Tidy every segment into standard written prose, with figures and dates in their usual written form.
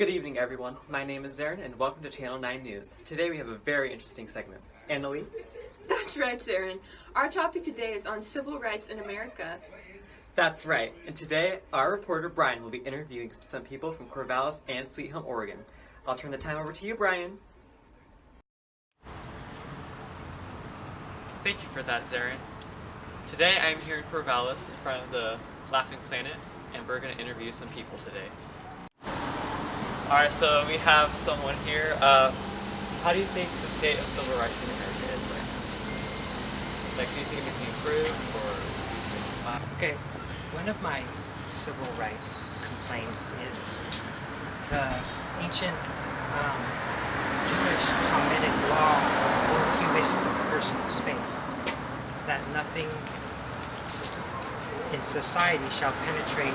Good evening, everyone. My name is Zarin, and welcome to Channel 9 News. Today we have a very interesting segment. Annalie? That's right, Zarin. Our topic today is on civil rights in America. That's right. And today, our reporter Brian will be interviewing some people from Corvallis and Sweet Home, Oregon. I'll turn the time over to you, Brian. Thank you for that, Zarin. Today I am here in Corvallis in front of the Laughing Planet, and we're going to interview some people today. Alright, so we have someone here. How do you think the state of civil rights in America is right now? Like, do you think it needs to be improved, or... Okay, one of my civil rights complaints is the ancient Jewish Talmudic law or Jewish personal space, that nothing in society shall penetrate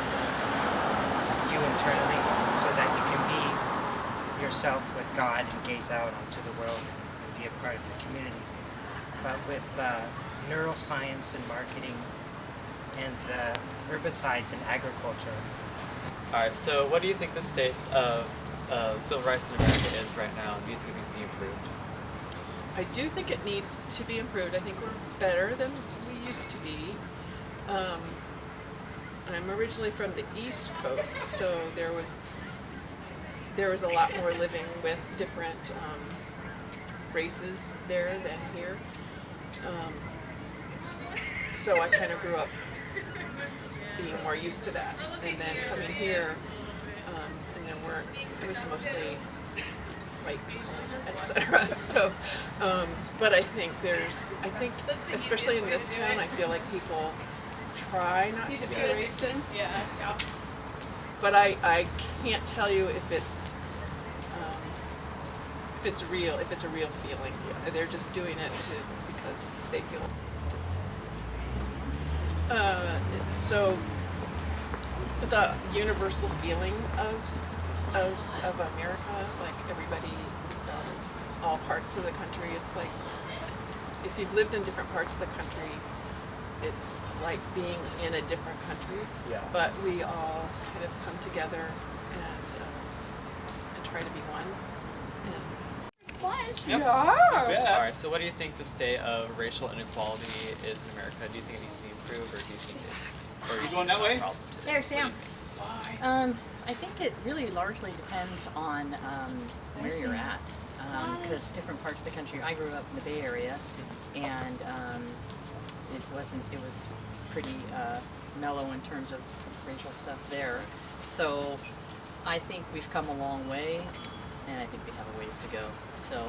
you internally, so that you can be yourself with God and gaze out onto the world and be a part of the community. But with neuroscience and marketing and the herbicides in agriculture. Alright, so what do you think the state of civil rights in America is right now? Do you think it needs to be improved? I do think it needs to be improved. I think we're better than we used to be. I'm originally from the East Coast, so there was a lot more living with different races there than here. So I kind of grew up being more used to that. And then coming here, and then it was mostly white people, etc. So, but I think especially in this town, I feel like people try not to be racist. Yeah. But I can't tell you if it's real, if it's a real feeling. They're just doing it because they feel. So the universal feeling of America, like everybody, all parts of the country, it's like if you've lived in different parts of the country, it's like being in a different country. Yeah. But we all kind of come together and try to be one. Yep. Yeah. Alright, so what do you think the state of racial inequality is in America? Do you think it needs to be improved, or do you think are you going that way? There, Sam. I think it really largely depends on where you're at, because different parts of the country. I grew up in the Bay Area, and it was pretty mellow in terms of racial stuff there. So I think we've come a long way, and I think we have a ways to go. So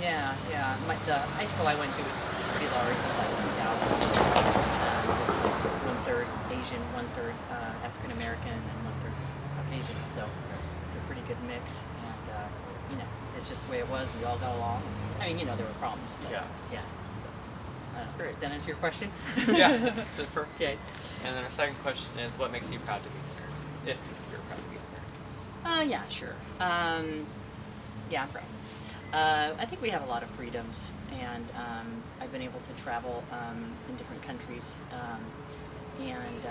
yeah. The high school I went to was pretty large. It was like 2,000. It was like 1/3 Asian, 1/3 African American, and 1/3 Caucasian. So it's a pretty good mix, and it's just the way it was. We all got along. I mean, there were problems. But, yeah. That's great. Does that answer your question? Yeah, that's perfect. Okay. And then our second question is, what makes you proud to be here? If you're proud to be here. Yeah, sure. Yeah, I'm proud. I think we have a lot of freedoms, and I've been able to travel in different countries, and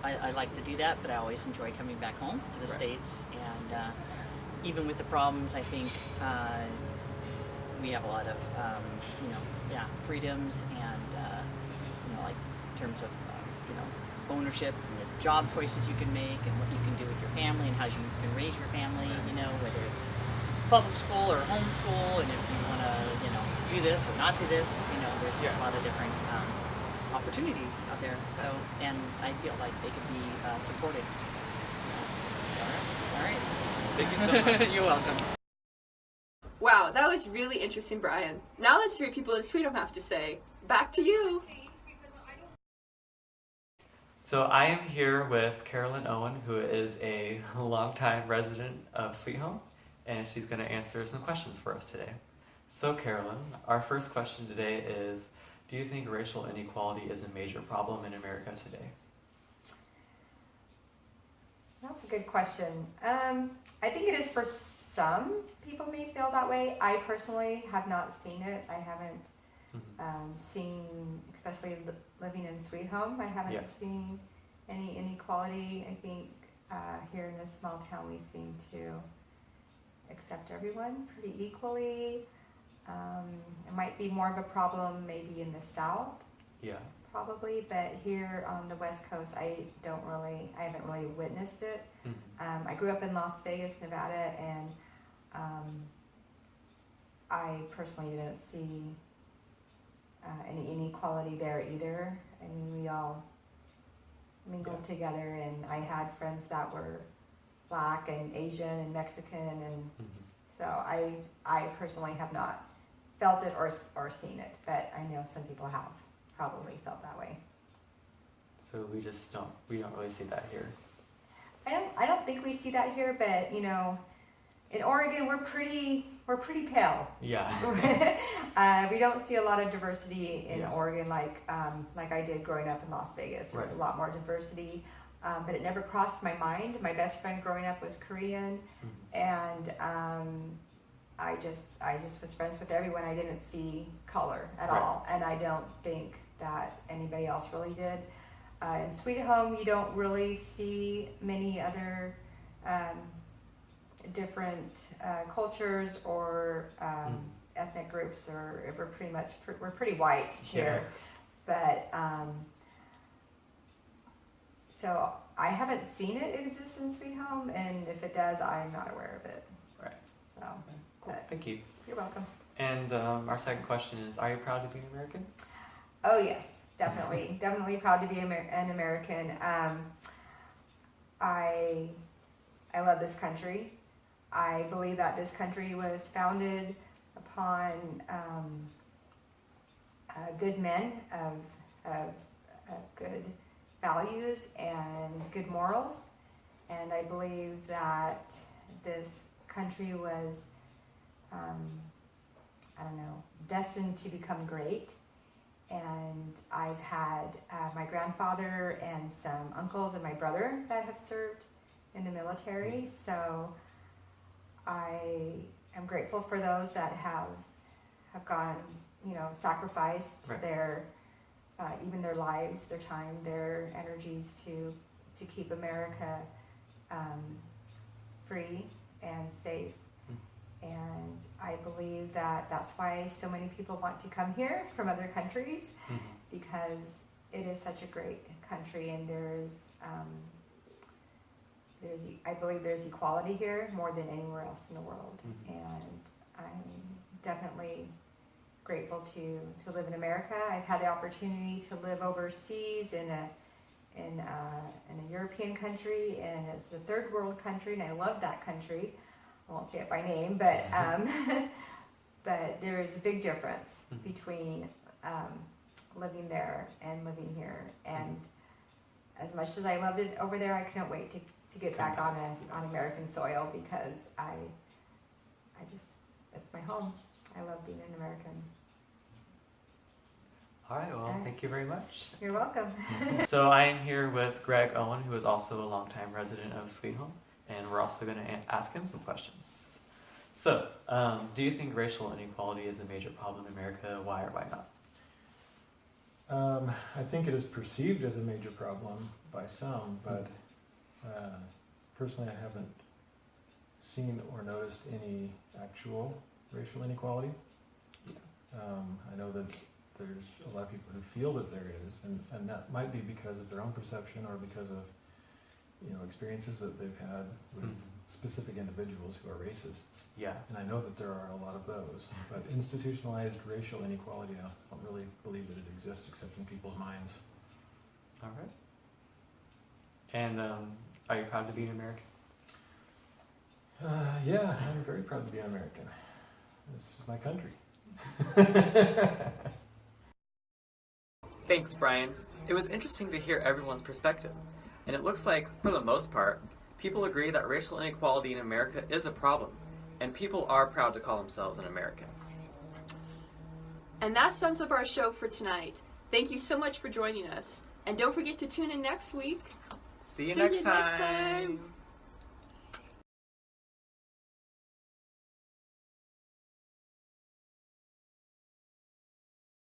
I like to do that, but I always enjoy coming back home to the States, and even with the problems, I think we have a lot of freedoms, and like in terms of ownership and the job choices you can make, and what you can do with your family, and how you can raise your family, whether it's public school or homeschool, and if you want to do this or not do this, there's a lot of different opportunities out there. So, and I feel like they could be supported. All right. Thank you so much. You're welcome. Wow, that was really interesting, Brian. Now let's hear what people in Sweet Home have to say. Back to you. So I am here with Carolyn Owen, who is a longtime resident of Sweet Home, and she's going to answer some questions for us today. So Carolyn, our first question today is, do you think racial inequality is a major problem in America today? That's a good question. I think it is for some people may feel that way. I personally have not seen it. I haven't seen, especially living in Sweet Home, I haven't seen any inequality. I think here in this small town, we seem to accept everyone pretty equally. It might be more of a problem maybe in the South, Yeah. probably, but here on the West Coast, I haven't really witnessed it. Mm-hmm. I grew up in Las Vegas, Nevada, and I personally didn't see any inequality there either. I mean, we all mingled together, and I had friends that were Black and Asian and Mexican, and so I personally have not felt it or seen it, but I know some people have probably felt that way. So we don't really see that here. I don't think we see that here, but you know, in Oregon we're pretty pale. Yeah. We don't see a lot of diversity in Yeah. Oregon like I did growing up in Las Vegas. There was Right. a lot more diversity, but it never crossed my mind. My best friend growing up was Korean, and I just was friends with everyone. I didn't see color at Right. all, and I don't think that anybody else really did. In Sweet Home, you don't really see many other different cultures or ethnic groups, or we're pretty white here. But so I haven't seen it exist in Sweet Home, and if it does, I'm not aware of it. Right. So, Cool. but Thank you. you're welcome. And our second question is, are you proud to be an American? Oh yes, definitely, definitely proud to be an American. I love this country. I believe that this country was founded upon good men of good values and good morals, and I believe that this country was, destined to become great. And I've had my grandfather and some uncles and my brother that have served in the military, so I am grateful for those that have gone, sacrificed Right. their even their lives, their time, their energies to keep America free and safe. And I believe that that's why so many people want to come here from other countries, because it is such a great country, and I believe there's equality here more than anywhere else in the world. And I'm definitely grateful to live in America. I've had the opportunity to live overseas in a European country, and it's a third world country, and I love that country. I won't say it by name, but but there is a big difference between living there and living here. And as much as I loved it over there, I couldn't wait to get back on American soil, because it's my home. I love being an American. All right, well, thank you very much. You're welcome. So I am here with Greg Owen, who is also a longtime resident of Sweet Home, and we're also going to ask him some questions. So, do you think racial inequality is a major problem in America? Why or why not? I think it is perceived as a major problem by some, but personally I haven't seen or noticed any actual racial inequality. I know that there's a lot of people who feel that there is, and that might be because of their own perception or because of experiences that they've had with specific individuals who are racists. Yeah. And I know that there are a lot of those, but institutionalized racial inequality, I don't really believe that it exists except in people's minds. All right. And are you proud to be an American? Yeah, I'm very proud to be an American. It's my country. Thanks, Brian. It was interesting to hear everyone's perspective. And it looks like, for the most part, people agree that racial inequality in America is a problem, and people are proud to call themselves an American. And that sums up our show for tonight. Thank you so much for joining us. And don't forget to tune in next week. See you next time.